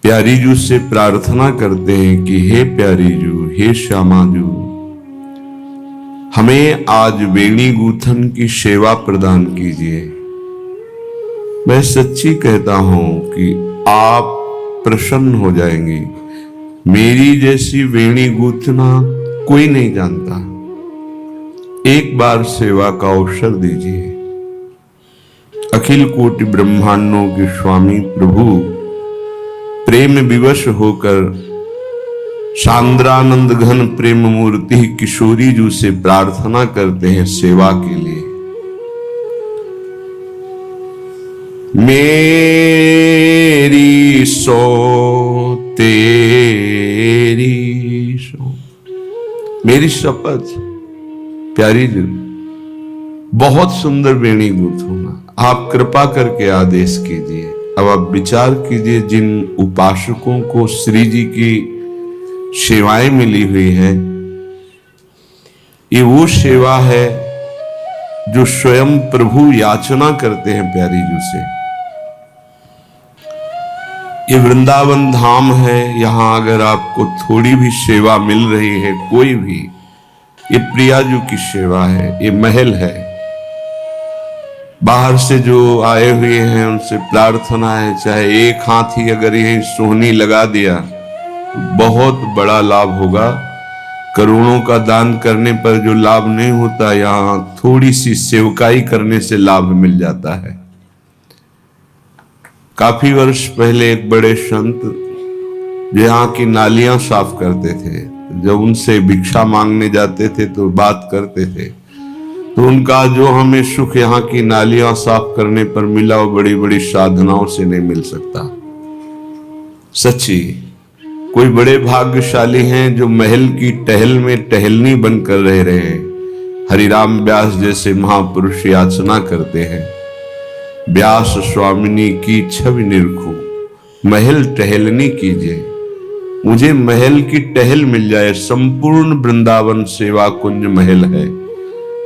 प्यारी जू से प्रार्थना करते हैं कि हे प्यारी जू, हे श्यामा जू, हमें आज वेणी गूथन की सेवा प्रदान कीजिए। मैं सच्ची कहता हूं कि आप प्रसन्न हो जाएंगी। मेरी जैसी वेणी गूथना कोई नहीं जानता। एक बार सेवा का अवसर दीजिए। अखिल कोटि ब्रह्मांडों के स्वामी प्रभु प्रेम विवश होकर सांद्रानंद घन प्रेम मूर्ति किशोरी जू से प्रार्थना करते हैं सेवा के लिए। मेरी सो तेरी सो, मेरी शपथ प्यारी जी, बहुत सुंदर वेणी गूंथूंगा। आप कृपा करके आदेश कीजिए। अब आप विचार कीजिए, जिन उपासकों को श्री जी की सेवाएं मिली हुई है, ये वो सेवा है जो स्वयं प्रभु याचना करते हैं प्यारी जी से। ये वृंदावन धाम है। यहां अगर आपको थोड़ी भी सेवा मिल रही है, कोई भी, ये प्रिया जी की सेवा है। ये महल है। बाहर से जो आए हुए हैं उनसे प्रार्थना है, चाहे एक हाथ ही अगर यही सोहनी लगा दिया तो बहुत बड़ा लाभ होगा। करोड़ों का दान करने पर जो लाभ नहीं होता, यहां थोड़ी सी सेवकाई करने से लाभ मिल जाता है। काफी वर्ष पहले एक बड़े संत यहाँ की नालियां साफ करते थे। जब उनसे भिक्षा मांगने जाते थे तो बात करते थे, तो उनका जो हमें सुख यहाँ की नालियां साफ करने पर मिला, वो बड़ी बड़ी साधनाओं से नहीं मिल सकता। सच्ची कोई बड़े भाग्यशाली हैं जो महल की टहल में टहलनी बनकर रह रहे हैं। हरिराम व्यास जैसे महापुरुष याचना करते हैं, व्यास स्वामिनी की छवि निरखूं, महल टहलनी कीजिए। मुझे महल की टहल मिल जाए। संपूर्ण वृंदावन सेवा कुंज महल है।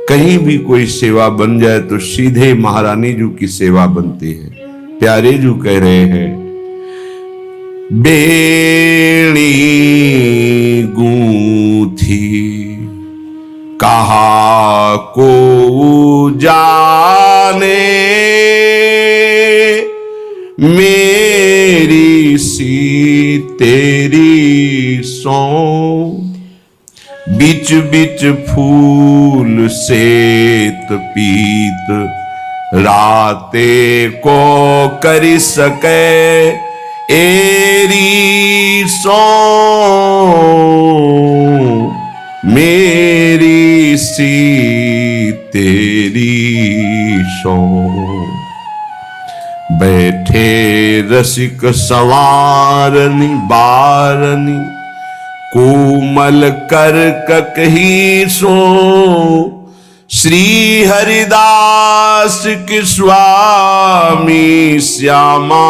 कहीं भी कोई सेवा बन जाए तो सीधे महारानी जू की सेवा बनती है। प्यारे जू कह रहे हैं, बेणी गूंथी कहा को जाने, मेरी सी तेरी सो, बिच बिच फूल सेत पीत, राते को कर सके एरी सो, मेरी सी तेरी सो। बैठे रसिक सवारनी बारनी, कोमल कर ककही सो, श्री हरिदास के स्वामी श्यामा,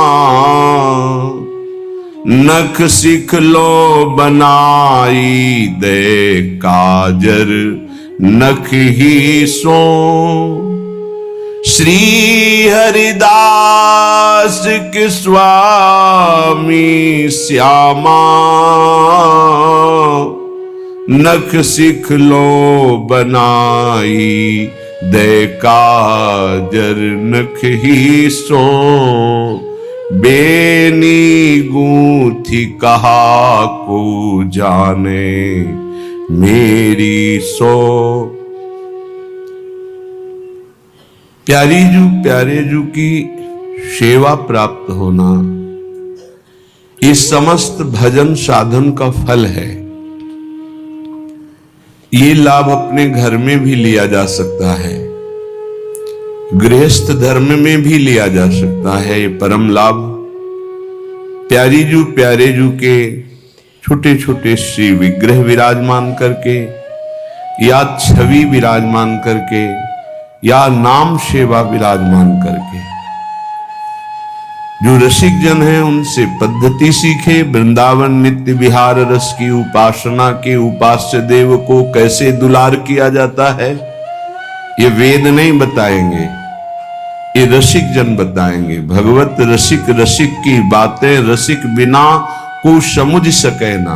नख सिख लो बनाई दे काजर नख ही सो, श्री हरिदास के स्वामी श्यामा, नख सिख लो बनाई दे काजर नख ही सो, बेनी गूंथी कहा को जाने, मेरी सो। प्यारी जू प्यारे जू की सेवा प्राप्त होना, इस समस्त भजन साधन का फल है। ये लाभ अपने घर में भी लिया जा सकता है, गृहस्थ धर्म में भी लिया जा सकता है। ये परम लाभ प्यारी जू प्यारे जू के छोटे छोटे श्री विग्रह विराजमान करके, या छवि विराजमान करके, या नाम सेवा विराजमान करके, जो रसिक जन हैं उनसे पद्धति सीखे। वृंदावन नित्य विहार रस की उपासना के उपास्य देव को कैसे दुलार किया जाता है, ये वेद नहीं बताएंगे, ये रसिक जन बताएंगे। भगवत रसिक, रसिक की बातें रसिक बिना को समझ सके ना।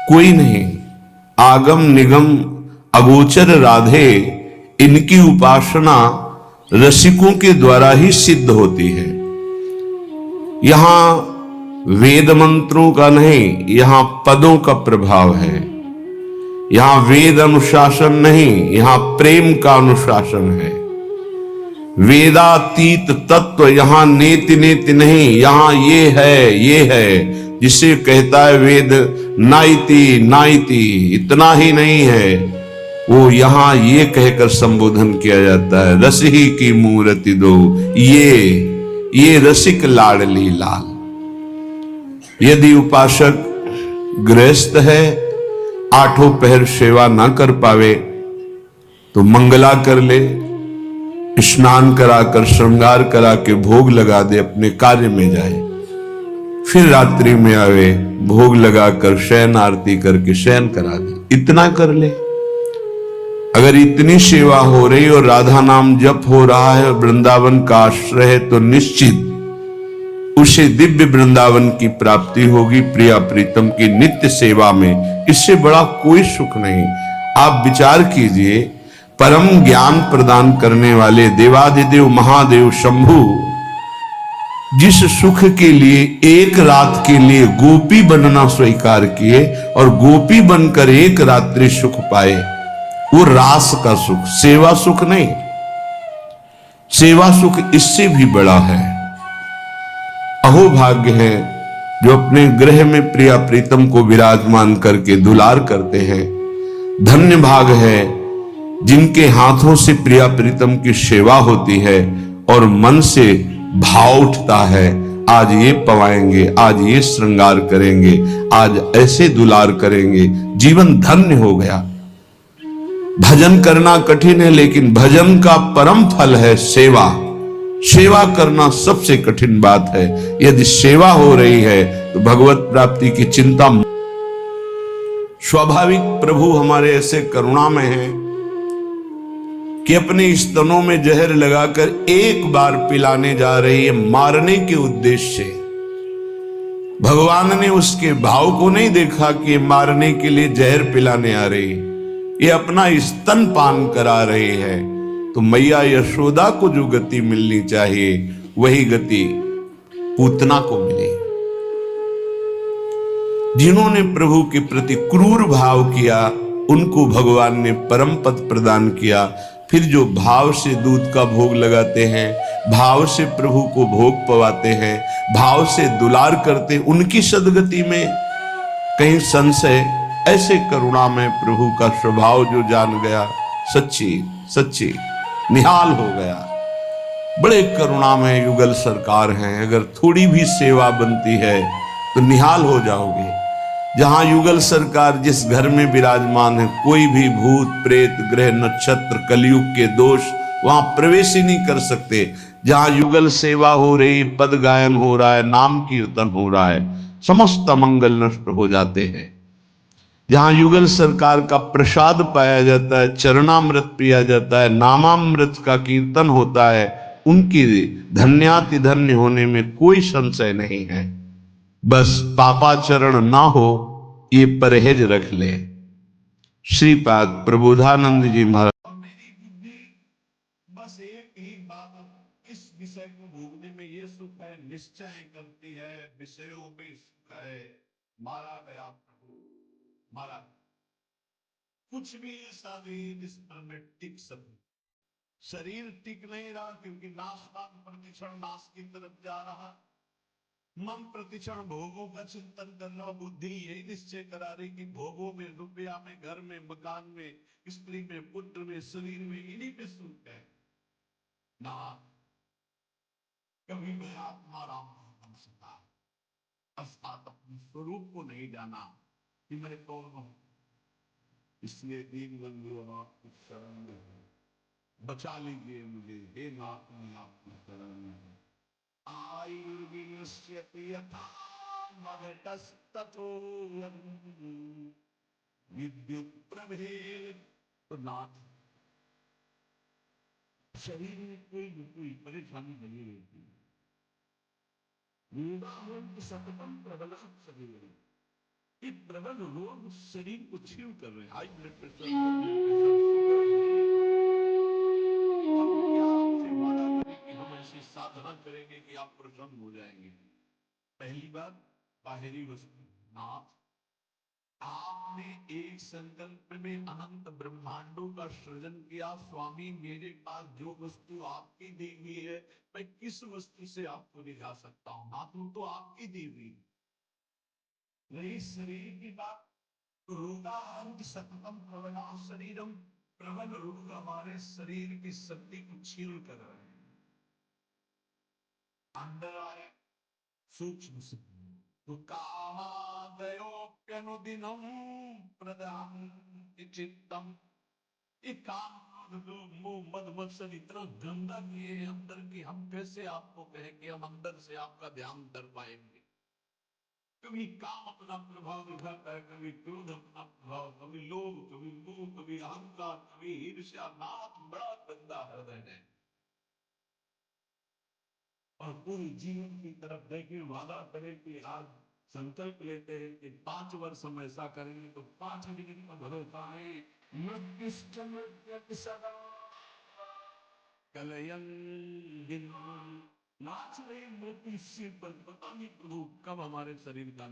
कोई नहीं, आगम निगम अगोचर राधे, इनकी उपासना रसिकों के द्वारा ही सिद्ध होती है। यहां वेद मंत्रों का नहीं, यहां पदों का प्रभाव है। यहां वेद अनुशासन नहीं, यहां प्रेम का अनुशासन है। वेदातीत तत्व यहां नेति नेति नहीं, यहां ये है जिसे कहता है वेद नाइति नाइति, इतना ही नहीं है, वो यहां ये कहकर संबोधन किया जाता है, रस ही की मूर्ति दो, ये रसिक लाडली लाल। यदि उपासक गृहस्थ है, आठों पहर सेवा ना कर पावे तो मंगला कर ले, स्नान कराकर श्रृंगार करा के भोग लगा दे, अपने कार्य में जाए, फिर रात्रि में आवे, भोग लगाकर शयन आरती करके शयन करा दे, इतना कर ले। अगर इतनी सेवा हो रही और राधा नाम जप हो रहा है, वृंदावन का आश्रय है, तो निश्चित उसे दिव्य वृंदावन की प्राप्ति होगी, प्रिया प्रीतम की नित्य सेवा में। इससे बड़ा कोई सुख नहीं। आप विचार कीजिए, परम ज्ञान प्रदान करने वाले देवाधिदेव महादेव शंभु जिस सुख के लिए एक रात के लिए गोपी बनना स्वीकार किए और गोपी बनकर एक रात्रि सुख पाए, वो रास का सुख, सेवा सुख नहीं। सेवा सुख इससे भी बड़ा है। अहो भाग्य है जो अपने गृह में प्रिया प्रीतम को विराजमान करके दुलार करते हैं। धन्य भाग है जिनके हाथों से प्रिया प्रीतम की सेवा होती है और मन से भाव उठता है, आज ये पवाएंगे, आज ये श्रृंगार करेंगे, आज ऐसे दुलार करेंगे, जीवन धन्य हो गया। भजन करना कठिन है, लेकिन भजन का परम फल है सेवा। सेवा करना सबसे कठिन बात है। यदि सेवा हो रही है तो भगवत प्राप्ति की चिंता। स्वाभाविक प्रभु हमारे ऐसे करुणा में हैं कि अपने स्तनों में जहर लगाकर एक बार पिलाने जा रही है, मारने के उद्देश्य से। भगवान ने उसके भाव को नहीं देखा कि मारने के लिए जहर पिलाने आ रही, ये अपना स्तन पान करा रही है। तो मैया यशोदा को जो गति मिलनी चाहिए वही गति पूतना को मिली। जिन्होंने प्रभु के प्रति क्रूर भाव किया उनको भगवान ने परम पद प्रदान किया। फिर जो भाव से दूध का भोग लगाते हैं, भाव से प्रभु को भोग पवाते हैं, भाव से दुलार करते, उनकी सदगति में कहीं संशय। ऐसे करुणा में प्रभु का स्वभाव जो जान गया, सच्ची सच्ची निहाल हो गया। बड़े करुणा में युगल सरकार हैं, अगर थोड़ी भी सेवा बनती है तो निहाल हो जाओगे। जहां युगल सरकार जिस घर में विराजमान है, कोई भी भूत प्रेत ग्रह नक्षत्र कलयुग के दोष वहां प्रवेश ही नहीं कर सकते। जहां युगल सेवा हो रही, पद गायन हो रहा है, नाम कीर्तन हो रहा है, समस्त मंगल नष्ट हो जाते हैं। जहां युगल सरकार का प्रसाद पाया जाता है, चरणामृत पिया जाता है, नामामृत का कीर्तन होता है, उनकी धन्याति धन्य होने में कोई संशय नहीं है। बस पापाचरण ना हो ये परहेज रख ले। श्रीपाद प्रबोधानंद जी महाराज। मेरी बुद्धि बस एक ही बात, इस विषय को भोगने में ये सुख है, निश्चय करती है, विषयों में सुख है। मारा गया प्रभु, मारा। कुछ भी ऐसा नहीं जिस पर मैं टिक सकूं। शरीर टिक नहीं रहा क्योंकि नाशवान प्रतिक्षण नाश की तरफ जा रहा। मन प्रतिक्षण भोगों का चिंतन कर रहा। बुद्धि यही निश्चय करा रही कि भोगों में, रुपया में, घर में, मकान में, स्त्री में, पुत्र में, शरीर में, इन्हीं पे सुख है ना। कभी मैं आत्मा राम नहीं बन सका, अर्थात अपने स्वरूप को नहीं जाना कि मैं कौन हूं। इसलिए दीन बंधु आपकी शरण में बचा लीजिए मुझे, हे नाथ मैं आपकी शरण में। आयुर्विनश्यति यथा मघटस्ततो विद्युत प्रभेद। तो नाथ शरीर में कोई न कोई परेशानी बनी रहती है। वेदांत सततम प्रबल शरीर, ये प्रबल रोग शरीर को छीव कर रहे हैं। High blood pressure, low blood pressure, हम क्या आपसे वादा करें कि हम ऐसी साधना करेंगे कि आप प्रसन्न हो जाएंगे। पहली बात, बाहरी वस्तु नाथ, आपने एक संकल्प में अनंत ब्रह्मांडों का सृजन किया। स्वामी मेरे पास जो वस्तु आपकी दी हुई है, मैं किस वस्तु से आपको दिखा सकता हूं? नाथ तो आपकी दी हुई। रही शरीर की बात, रोगाहंत सततम प्रबला शरीरम, प्रबल रोग हमारे शरीर की शक्ति को छीन कर रहे हैं। अंदर आए सूक्ष्म से तो कामादयोप्यनुदिनम प्रदान्ति चित्तम, ये काम मोह मद मत्सर इतना गंदा किए हैं अंदर की, हम कैसे आपको कहें कि हम अंदर से आपका ध्यान कर पाएंगे। कभी काम अपना प्रभाव दिखाता है, कभी क्रोध अपना प्रभाव, कभी लोभ, कभी मोह, कभी अहंकार, कभी ईर्ष्या। नाथ बड़ा गंदा हृदय है। और पूरी जीवन की तरफ देखिए, वादा करें कि आज संकल्प लेते हैं कि 5 वर्ष हम ऐसा करेंगे तो 5 दिन का भरोसा है। सदा कलयन दिन नाच रहे मोती सिर पर, पता नहीं प्रभु कब हमारे शरीर का,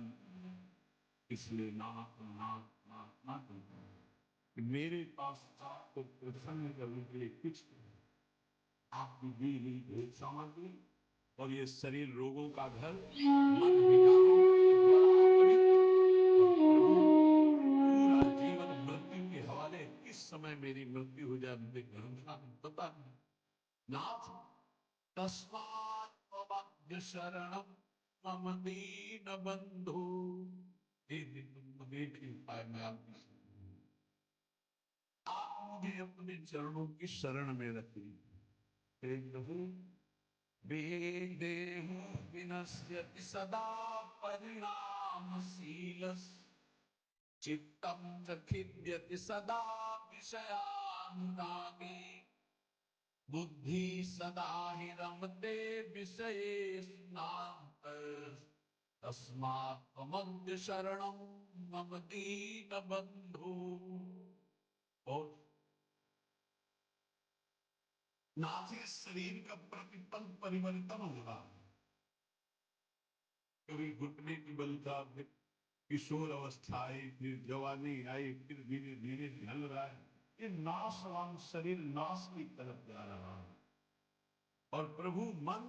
इसलिए नाथ नाथ नाथ नाथ मेरे पास आपको प्रसन्न करने के लिए कुछ आपकी दी हुई भेंट सामग्री और ये शरीर रोगों का घर, मन विकारों पूरा जीवन मृत्यु के हवाले, किस समय मेरी मृत्यु हो जाए मुझे भरोसा नहीं, पता नहीं। नाथ तस्मात् शरणम मम दीन बंधु, देख नहीं पाए मैं आपकी, आप मुझे अपने चरणों की शरण में रखिए प्रभु। वेदेहु विनश्यति सदा परिणामशीलस्, चित्तं च खिद्यति सदा विषयानुरागे, बुद्धि सदा हि रमते विषयेषु, तस्मात् त्वमद्य शरणं मम दीनबन्धो। और नाथे शरीर का प्रतिपल परिवर्तन होगा। कभी घुटने की बल था, फिर किशोर अवस्था आई, फिर जवानी आई, फिर धीरे धीरे ढल रहा है। ये नाशवान शरीर नाश की तरफ जा रहा है और प्रभु मन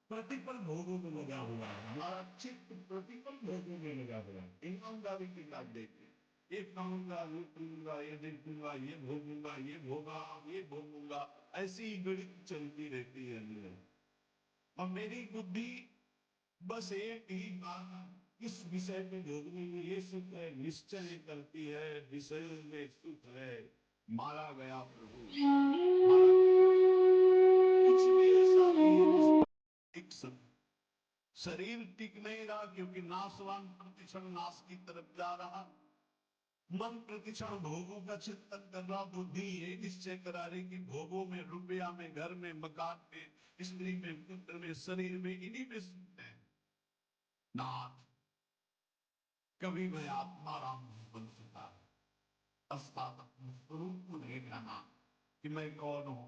प्रतिपल भोगों में लगा हुआ है। हमारा चित्त प्रतिपल भोगों में लगा हुआ है। ईमानदारी की बात देखिए, ये खाऊंगा, ये पीऊंगा, ये देखूंगा, ये भोगूंगा, ये भोगा, ये भोगूंगा, ऐसी गणित चलती रहती है अंदर। और मेरी बुद्धि बस एक ही बात, इस विषय पे भोगने में ये सुख है, निश्चय करती है, विषय में सुख है। मारा गया प्रभु, कुछ भी ऐसा नहीं है जिसमें शरीर टिक नहीं रहा, क्योंकि नाशवान प्रतिक्षण नाश की तरफ जा रहा। मन प्रतिक्षण भोगों का चिंतन कर रहा। बुद्धि ये निश्चय करा रही कि भोगों में, रुपया में, घर में, मकान में, स्त्री में, पुत्र में, शरीर में, इन्हीं में सुख है। नाथ कभी मैं आत्माराम नहीं बन सका, स्वरूप को नहीं जाना कि मैं कौन हूं।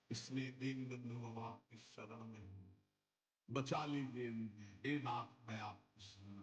इसलिए दीन बंधु आपकी शरण में बचा लीजिए। हे नाथ मैं आप